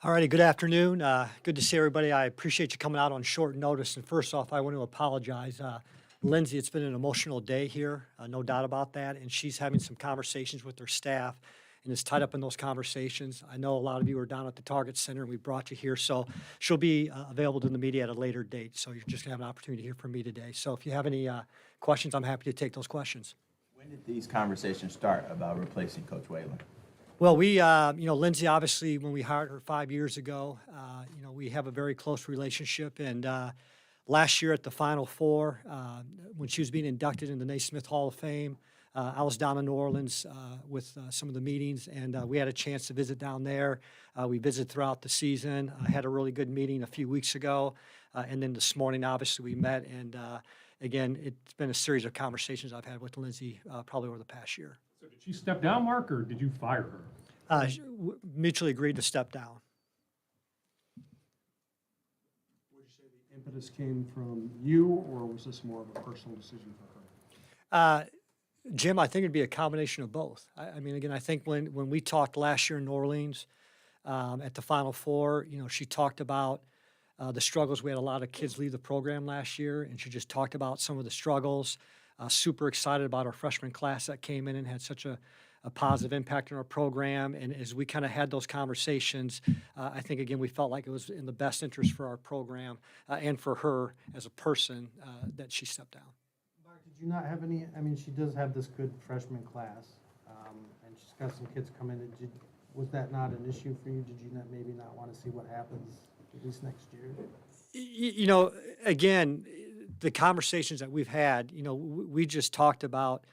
All righty, good afternoon. Good to see everybody. I appreciate you coming out on short notice. And first off, I want to apologize. Lindsay, it's been an emotional day here, no doubt about that. And she's having some conversations with her staff and is tied up in those conversations. I know a lot of you are down at the Target Center and we brought you here. So she'll be available to the media at a later date. So you're just going to have an opportunity to hear from me today. So if you have any questions, I'm happy to take those questions. When did these conversations start about replacing Coach Whalen? Well, Lindsay, obviously, when we hired her 5 years ago, we have a very close relationship. And last year at the Final Four, when she was being inducted in the Naismith Hall of Fame, I was down in New Orleans with some of the meetings, and we had a chance to visit down there. We visited throughout the season. I had a really good meeting a few weeks ago, and then this morning, obviously, we met. And again, it's been a series of conversations I've had with Lindsay probably over the past year. So did she step down, Mark, or did you fire her? Mutually agreed to step down. Would you say the impetus came from you, or was this more of a personal decision for her? Jim, I think it'd be a combination of both. I mean, again, I think when we talked last year in New Orleans at the Final Four, she talked about the struggles. We had a lot of kids leave the program last year, and she just talked about some of the struggles. Super excited about our freshman class that came in and had such a positive impact on our program. And as we kind of had those conversations, I think, again, we felt like it was in the best interest for our program and for her as a person that she stepped down. Mark, did you not have any, I mean, she does have this good freshman class, and she's got some kids come in. Was that not an issue for you? Did you maybe not want to see what happens at least next year? Again, the conversations that we've had, we just talked about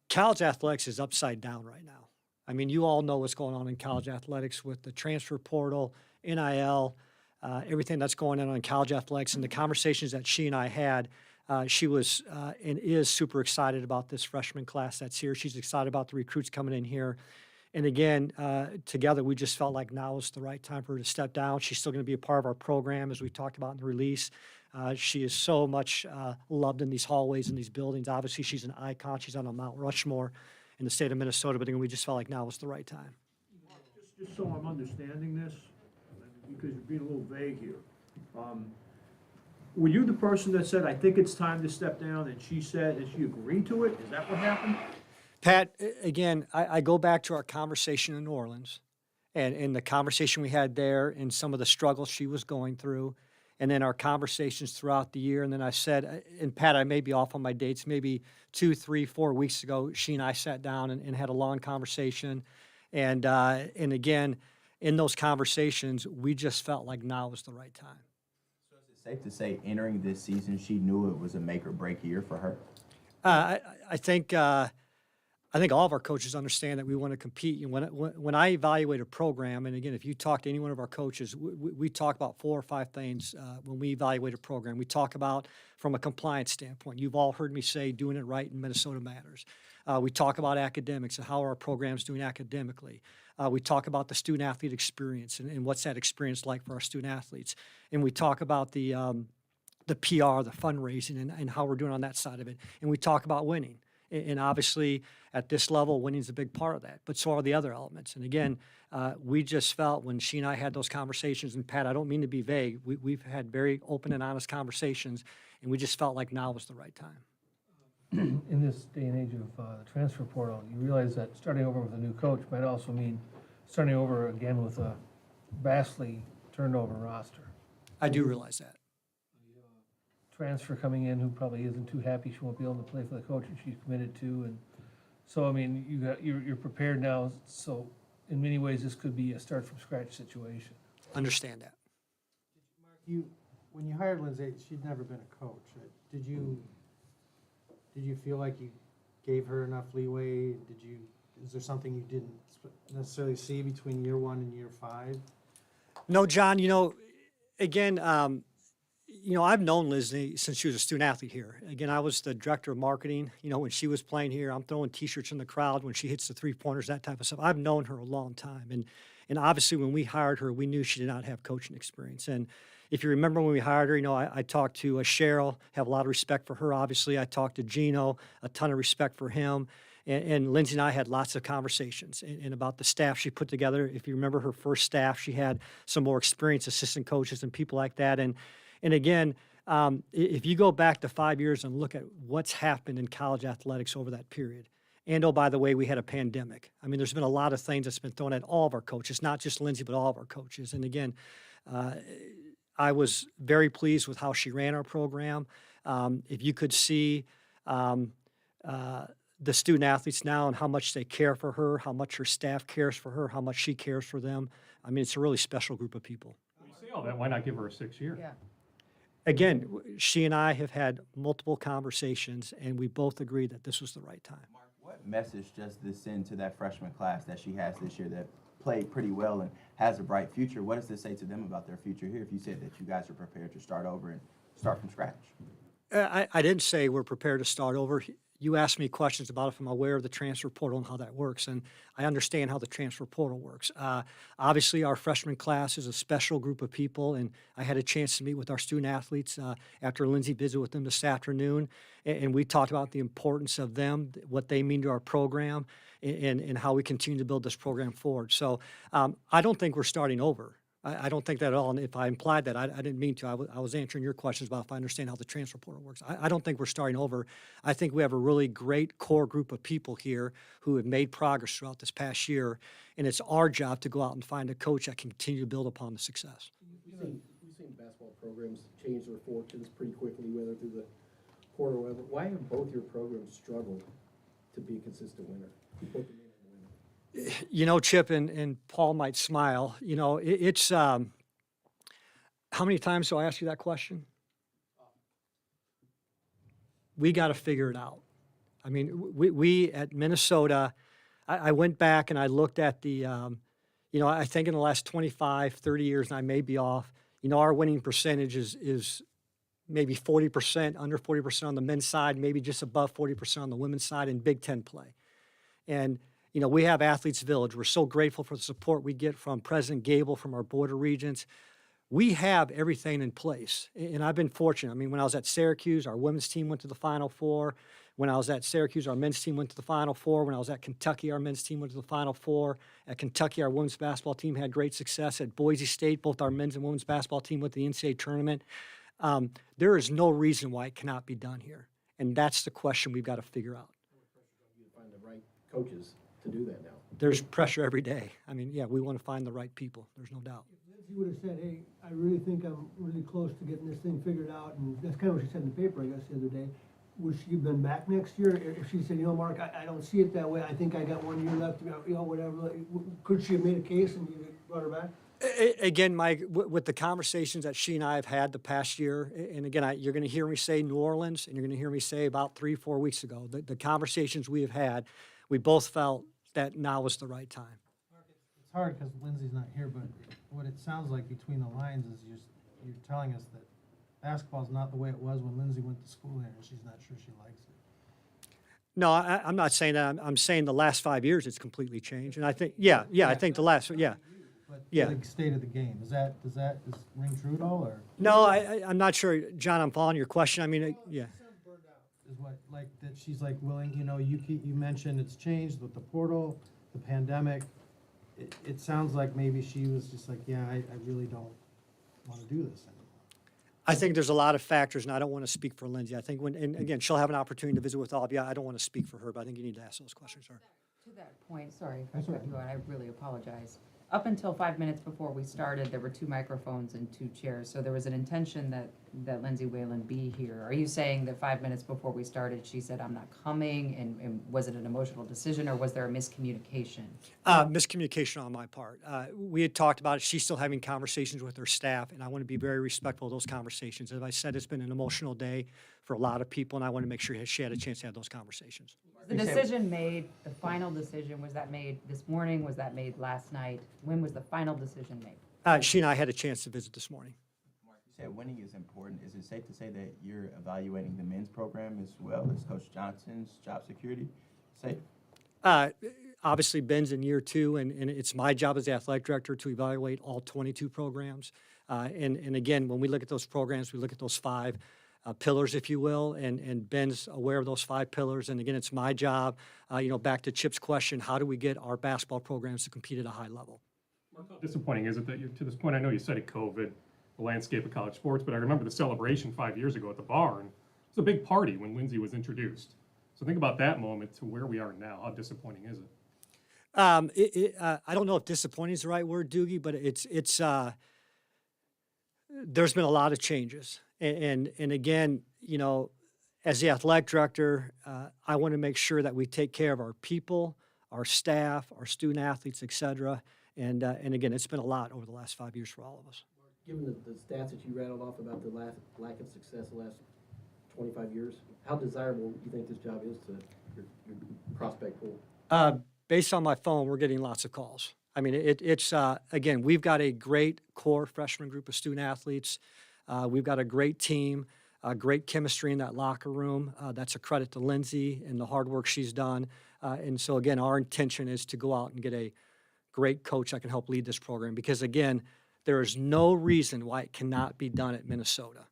college athletics is upside down right now. I mean, you all know what's going on in college athletics with the transfer portal, NIL, everything that's going on in college athletics, and the conversations that she and I had. She was and is super excited about this freshman class that's here. She's excited about the recruits coming in here. And again, together, we just felt like now is the right time for her to step down. She's still going to be a part of our program, as we talked about in the release. She is so much loved in these hallways and these buildings. Obviously, she's an icon. She's on a Mount Rushmore in the state of Minnesota. But again, we just felt like now was the right time. Just so I'm understanding this, because you're being a little vague here. Were you the person that said, I think it's time to step down, and she said, and she agreed to it? Is that what happened? Pat, again, I go back to our conversation in New Orleans and the conversation we had there and some of the struggles she was going through, and then our conversations throughout the year. And then I said, and Pat, I may be off on my dates, maybe 2, 3, 4 weeks ago, she and I sat down and had a long conversation. And again, in those conversations, we just felt like now was the right time. So is it safe to say entering this season, she knew it was a make or break year for her? I think all of our coaches understand that we want to compete. And when I evaluate a program, and again, if you talk to any one of our coaches, we talk about 4 or 5 things when we evaluate a program. We talk about from a compliance standpoint. You've all heard me say doing it right in Minnesota matters. We talk about academics and how our program's doing academically. We talk about the student-athlete experience and what's that experience like for our student-athletes. And we talk about the PR, the fundraising, and how we're doing on that side of it. And we talk about winning. And obviously, at this level, winning is a big part of that. But so are the other elements. And again, we just felt when she and I had those conversations, and Pat, I don't mean to be vague, we've had very open and honest conversations, and we just felt like now was the right time. In this day and age of the transfer portal, you realize that starting over with a new coach might also mean starting over again with a vastly turned over roster. I do realize that. Transfer coming in who probably isn't too happy she won't be able to play for the coach that she's committed to, and so I mean you're prepared now. So in many ways this could be a start from scratch situation. Understand that. Mark, when you hired Lindsay, she'd never been a coach. Did you feel like you gave her enough leeway? Is there something you didn't necessarily see between year 1 and year 5? No, John, again, I've known Lindsay since she was a student athlete here. Again, I was the director of marketing. When she was playing here, I'm throwing T-shirts in the crowd when she hits the 3-pointers, that type of stuff. I've known her a long time. And obviously, when we hired her, we knew she did not have coaching experience. And if you remember when we hired her, I talked to Cheryl, have a lot of respect for her, obviously. I talked to Gino, a ton of respect for him. And Lindsay and I had lots of conversations and about the staff she put together. If you remember her first staff, she had some more experienced assistant coaches and people like that. And again, if you go back to 5 years and look at what's happened in college athletics over that period, and oh, by the way, we had a pandemic. I mean, there's been a lot of things that's been thrown at all of our coaches, not just Lindsay, but all of our coaches. And again, I was very pleased with how she ran our program. If you could see the student athletes now and how much they care for her, how much her staff cares for her, how much she cares for them, I mean, it's a really special group of people. You say all that, why not give her a 6-year? Yeah. Again, she and I have had multiple conversations, and we both agreed that this was the right time. Mark, what message does this send to that freshman class that she has this year that played pretty well and has a bright future? What does this say to them about their future here if you said that you guys are prepared to start over and start from scratch? I didn't say we're prepared to start over. You asked me questions about if I'm aware of the transfer portal and how that works, and I understand how the transfer portal works. Obviously, our freshman class is a special group of people, and I had a chance to meet with our student athletes after Lindsay visited with them this afternoon, and we talked about the importance of them, what they mean to our program, and how we continue to build this program forward. So I don't think we're starting over. I don't think that at all. And if I implied that, I didn't mean to. I was answering your questions about if I understand how the transfer portal works. I don't think we're starting over. I think we have a really great core group of people here who have made progress throughout this past year, and it's our job to go out and find a coach that can continue to build upon the success. We've seen basketball programs change their fortunes pretty quickly, whether through the portal or whatever. Why have both your programs struggled to be a consistent winner? Both the men and the women. You know, Chip, and Paul might smile, you know, it's, how many times do I ask you that question? We got to figure it out. I mean, we at Minnesota, I went back and I looked at the, you know, I think in the last 25, 30 years, and I may be off, you know, our winning percentage is maybe 40%, under 40% on the men's side, maybe just above 40% on the women's side in Big Ten play. And you know, we have Athletes Village. We're so grateful for the support we get from President Gable, from our Board of Regents. We have everything in place, and I've been fortunate. I mean, when I was at Syracuse, our women's team went to the Final Four. When I was at Syracuse, our men's team went to the Final Four. When I was at Kentucky, our men's team went to the Final Four. At Kentucky, our women's basketball team had great success. At Boise State, both our men's and women's basketball team went to the NCAA tournament. There is no reason why it cannot be done here, and that's the question we've got to figure out. You find the right coaches to do that now. There's pressure every day. I mean, yeah, we want to find the right people. There's no doubt. If Lindsay would have said, hey, I really think I'm really close to getting this thing figured out, and that's kind of what she said in the paper, I guess, the other day, would she have been back next year? If she said, you know, Mark, I don't see it that way, I think I got 1 year left, you know, whatever, could she have made a case and you brought her back? Again, Mike, with the conversations that she and I have had the past year, and again, you're going to hear me say New Orleans, and you're going to hear me say about 3-4 weeks ago, the conversations we have had, we both felt that now was the right time. It's hard because Lindsay's not here, but what it sounds like between the lines is you're telling us that basketball's not the way it was when Lindsay went to school here, and she's not sure she likes it. No, I'm not saying that. I'm saying the last 5 years it's completely changed, and I think, yeah, I think the last, yeah. But Yeah. the state of the game, does that ring true at all, or? No, I'm not sure, John. I'm following your question. I mean, yeah. Is what, like, that she's like willing, you know, you mentioned it's changed with the portal, the pandemic. It sounds like maybe she was just like, yeah, I really don't want to do this anymore. I think there's a lot of factors, and I don't want to speak for Lindsay. I think and again, she'll have an opportunity to visit with all of you. I don't want to speak for her, but I think you need to ask those questions, sir. To that point, sorry if I cut you out, I really apologize. Up until 5 minutes before we started, there were 2 microphones and 2 chairs, so there was an intention that Lindsay Whalen be here. Are you saying that 5 minutes before we started, she said, I'm not coming, and was it an emotional decision, or was there a miscommunication? Miscommunication on my part. We had talked about it. She's still having conversations with her staff, and I want to be very respectful of those conversations. As I said, it's been an emotional day for a lot of people, and I want to make sure she had a chance to have those conversations. The decision made, the final decision, was that made this morning? Was that made last night? When was the final decision made? She and I had a chance to visit this morning. Mark, you said winning is important. Is it safe to say that you're evaluating the men's program as well as Coach Johnson's job security? Safe? Obviously, Ben's in year 2, and it's my job as the athletic director to evaluate all 22 programs. And again, when we look at those programs, we look at those 5. pillars, if you will, and Ben's aware of those 5 pillars. And again, it's my job, back to Chip's question, how do we get our basketball programs to compete at a high level? How disappointing is it that to this point, I know you said it COVID, the landscape of college sports, but I remember the celebration 5 years ago at the barn. It was a big party when Lindsay was introduced. So think about that moment to where we are now. How disappointing is it? I don't know if disappointing is the right word, Doogie, but there's been a lot of changes. And again, as the athletic director, I want to make sure that we take care of our people, our staff, our student athletes, et cetera. And again, it's been a lot over the last 5 years for all of us. Given the stats that you rattled off about the lack of success the last 25 years, how desirable do you think this job is to your prospect pool? Based on my phone, we're getting lots of calls. I mean, it's again, we've got a great core freshman group of student athletes. We've got a great team, great chemistry in that locker room. That's a credit to Lindsay and the hard work she's done. And so, again, our intention is to go out and get a great coach that can help lead this program because, again, there is no reason why it cannot be done at Minnesota.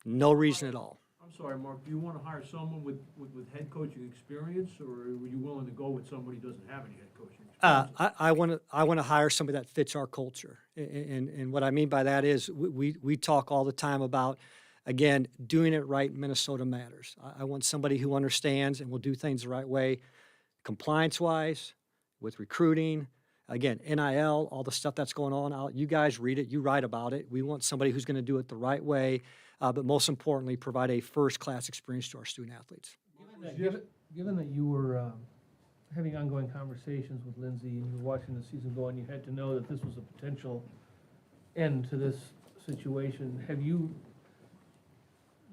No reason at all. I'm sorry, Mark, do you want to hire someone with head coaching experience, or were you willing to go with somebody who doesn't have any head coaching experience? I want to hire somebody that fits our culture. And what I mean by that is we talk all the time about, again, doing it right in Minnesota matters. I want somebody who understands and will do things the right way, compliance-wise, with recruiting, again, NIL, all the stuff that's going on out. You guys read it, you write about it. We want somebody who's going to do it the right way, but most importantly, provide a first-class experience to our student athletes. Given that you were having ongoing conversations with Lindsay and you were watching the season go and you had to know that this was a potential end to this situation, have you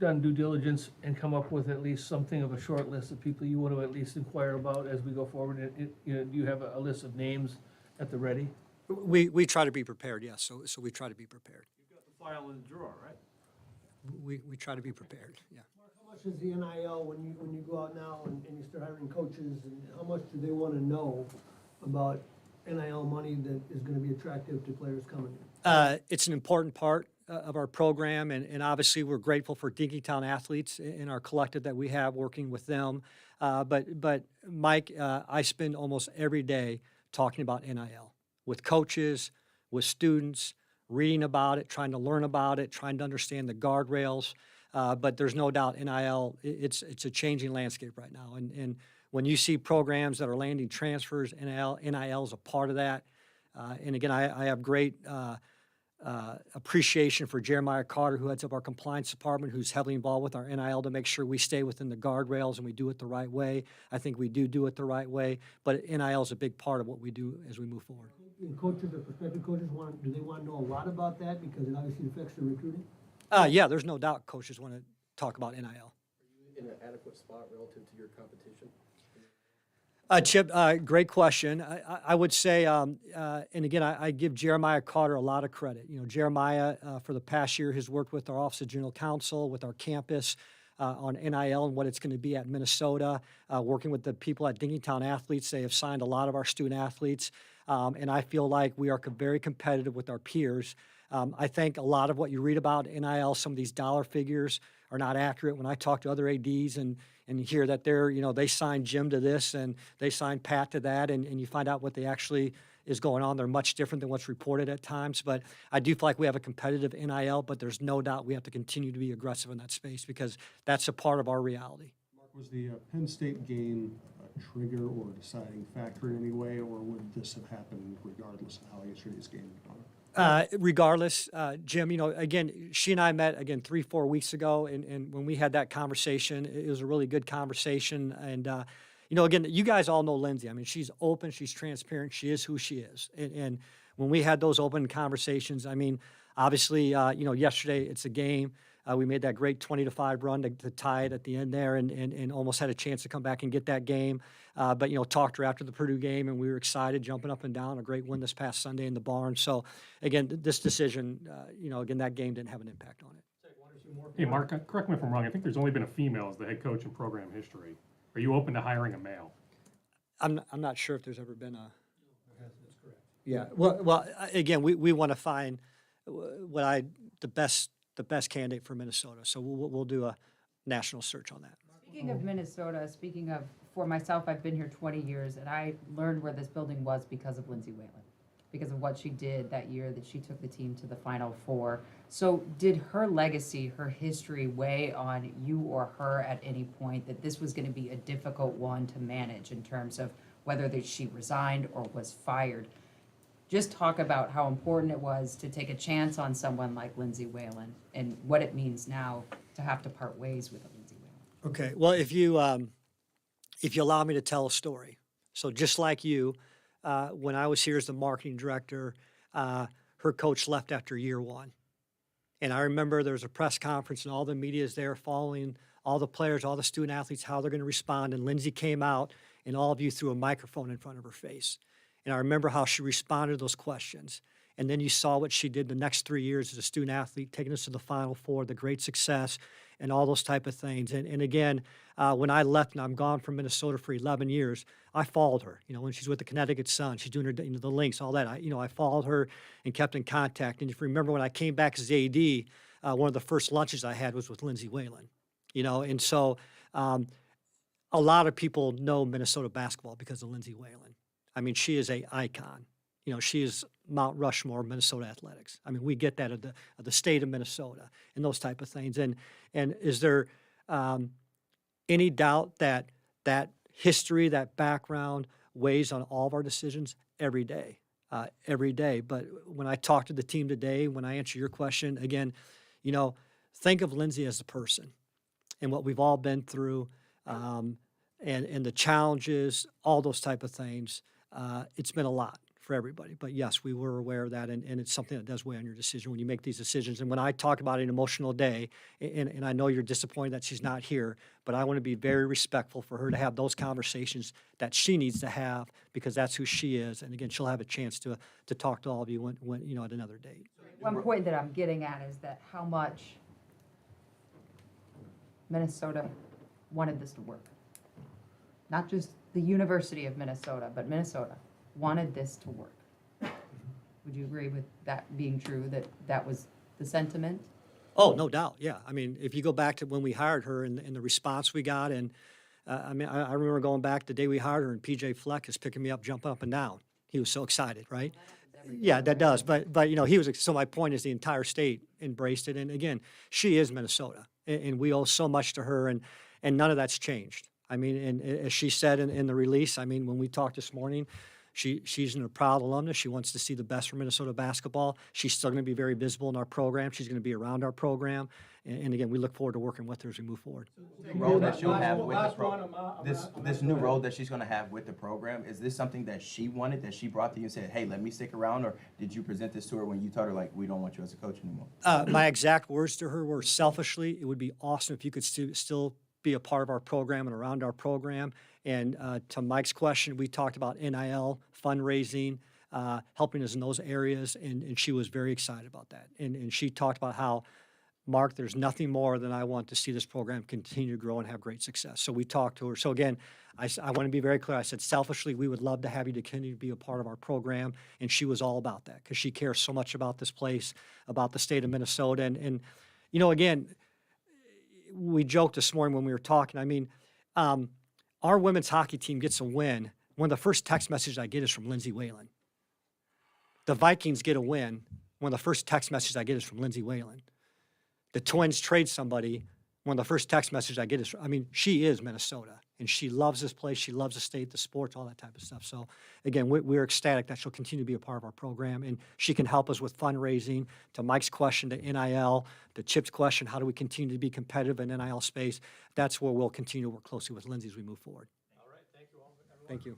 done due diligence and come up with at least something of a short list of people you want to at least inquire about as we go forward? Do you have a list of names at the ready? We try to be prepared, yes. So we try to be prepared. You've got the file in the drawer, right? We try to be prepared, yeah. Mark, how much is the NIL when you go out now and you start hiring coaches, and how much do they want to know about NIL money that is going to be attractive to players coming in? It's an important part of our program, and obviously we're grateful for Dinkytown athletes in our collective that we have working with them. But Mike, I spend almost every day talking about NIL with coaches, with students, reading about it, trying to learn about it, trying to understand the guardrails. But there's no doubt NIL, it's a changing landscape right now. And when you see programs that are landing transfers, NIL is a part of that. And again, I have great appreciation for Jeremiah Carter, who heads up our compliance department, who's heavily involved with our NIL to make sure we stay within the guardrails and we do it the right way. I think we do it the right way, but NIL is a big part of what we do as we move forward. And coaches or prospective coaches do they want to know a lot about that because it obviously affects their recruiting? Yeah, there's no doubt coaches want to talk about NIL. Are you in an adequate spot relative to your competition? Chip, great question. I would say, and again, I give Jeremiah Carter a lot of credit. Jeremiah, for the past year, has worked with our Office of General Counsel, with our campus on NIL and what it's going to be at Minnesota, working with the people at Dinkytown Athletes. They have signed a lot of our student athletes, and I feel like we are very competitive with our peers. I think a lot of what you read about NIL, some of these dollar figures are not accurate. When I talk to other ADs and you hear that they signed Jim to this and they signed Pat to that, and you find out what they actually is going on. They're much different than what's reported at times. But I do feel like we have a competitive NIL, but there's no doubt we have to continue to be aggressive in that space because that's a part of our reality. Mark, was the Penn State game a trigger or a deciding factor in any way, or would this have happened regardless of how yesterday's game had gone? Regardless, Jim, again, she and I met again 3-4 weeks ago, and when we had that conversation, it was a really good conversation. And again, you guys all know Lindsay. I mean, she's open, she's transparent, she is who she is. And when we had those open conversations, I mean, obviously, yesterday it's a game. We made that great 20-5 run to tie it at the end there, and almost had a chance to come back and get that game. But talked to her after the Purdue game, and we were excited, jumping up and down. A great win this past Sunday in the barn. So again, this decision, again, that game didn't have an impact on it. Hey, Mark, correct me if I'm wrong. I think there's only been a female as the head coach in program history. Are you open to hiring a male? I'm not sure if there's ever been a. That's correct. Yeah. Well, again, we want to find the the best candidate for Minnesota. So we'll do a national search on that. Speaking of Minnesota, for myself, I've been here 20 years, and I learned where this building was because of Lindsay Whalen, because of what she did that year that she took the team to the Final Four. So did her legacy, her history weigh on you or her at any point that this was going to be a difficult one to manage in terms of whether that she resigned or was fired? Just talk about how important it was to take a chance on someone like Lindsay Whalen and what it means now to have to part ways with a Lindsay Whalen. Okay. Well, if you allow me to tell a story. So just like you, when I was here as the marketing director, her coach left after year one. And I remember there was a press conference and all the media is there following all the players, all the student athletes, how they're going to respond. And Lindsay came out and all of you threw a microphone in front of her face. And I remember how she responded to those questions. And then you saw what she did the next 3 years as a student athlete, taking us to the Final Four, the great success, and all those type of things. And again, when I left and I'm gone from Minnesota for 11 years, I followed her. You know, when she's with the Connecticut Sun, she's doing her, you know, the links, all that. I followed her and kept in contact. And if you remember when I came back as AD, one of the first lunches I had was with Lindsay Whalen. You know, and so a lot of people know Minnesota basketball because of Lindsay Whalen. I mean, she is an icon. You know, she is Mount Rushmore of Minnesota athletics. I mean, we get that of the state of Minnesota and those type of things. And is there any doubt that that history, that background weighs on all of our decisions every day? Every day. But when I talk to the team today, when I answer your question, again, you know, think of Lindsay as a person and what we've all been through and the challenges, all those type of things. It's been a lot for everybody. But yes, we were aware of that, and it's something that does weigh on your decision when you make these decisions. And when I talk about an emotional day, and I know you're disappointed that she's not here, but I want to be very respectful for her to have those conversations that she needs to have because that's who she is. And again, she'll have a chance to talk to all of you when you know, at another date. One point that I'm getting at is that how much Minnesota wanted this to work. Not just the University of Minnesota, but Minnesota wanted this to work. Would you agree with that being true, that that was the sentiment? Oh, no doubt. Yeah. I mean, if you go back to when we hired her and the response we got, and I mean, I remember going back the day we hired her and PJ Fleck is picking me up, jumping up and down. He was so excited, right? Yeah, that does. But you know, he was, so my point is the entire state embraced it. And again, she is Minnesota and we owe so much to her and none of that's changed. I mean, and as she said in the release, I mean, when we talked this morning, she's a proud alumnus. She wants to see the best for Minnesota basketball. She's still going to be very visible in our program. She's going to be around our program. And again, we look forward to working with her as we move forward. The role that she'll have with the program, this new role that she's going to have with the program, is this something that she wanted, that she brought to you and said, hey, let me stick around? Or did you present this to her when you told her, like, we don't want you as a coach anymore? My exact words to her were, selfishly, it would be awesome if you could still be a part of our program and around our program. And to Mike's question, we talked about NIL, fundraising, helping us in those areas, and she was very excited about that. And she talked about how, Mark, there's nothing more than I want to see this program continue to grow and have great success. So we talked to her. So again, I want to be very clear. I said, selfishly, we would love to have you to continue to be a part of our program. And she was all about that because she cares so much about this place, about the state of Minnesota. And you know, again, we joked this morning when we were talking. I mean, our women's hockey team gets a win. One of the first text messages I get is from Lindsay Whalen. The Vikings get a win. One of the first text messages I get is from Lindsay Whalen. The Twins trade somebody. One of the first text messages I get is, I mean, she is Minnesota, and she loves this place. She loves the state, the sports, all that type of stuff. So, again, we're ecstatic that she'll continue to be a part of our program, and she can help us with fundraising. To Mike's question, to NIL, to Chip's question, how do we continue to be competitive in NIL space? That's where we'll continue to work closely with Lindsay as we move forward. All right, thank you all. Thank you.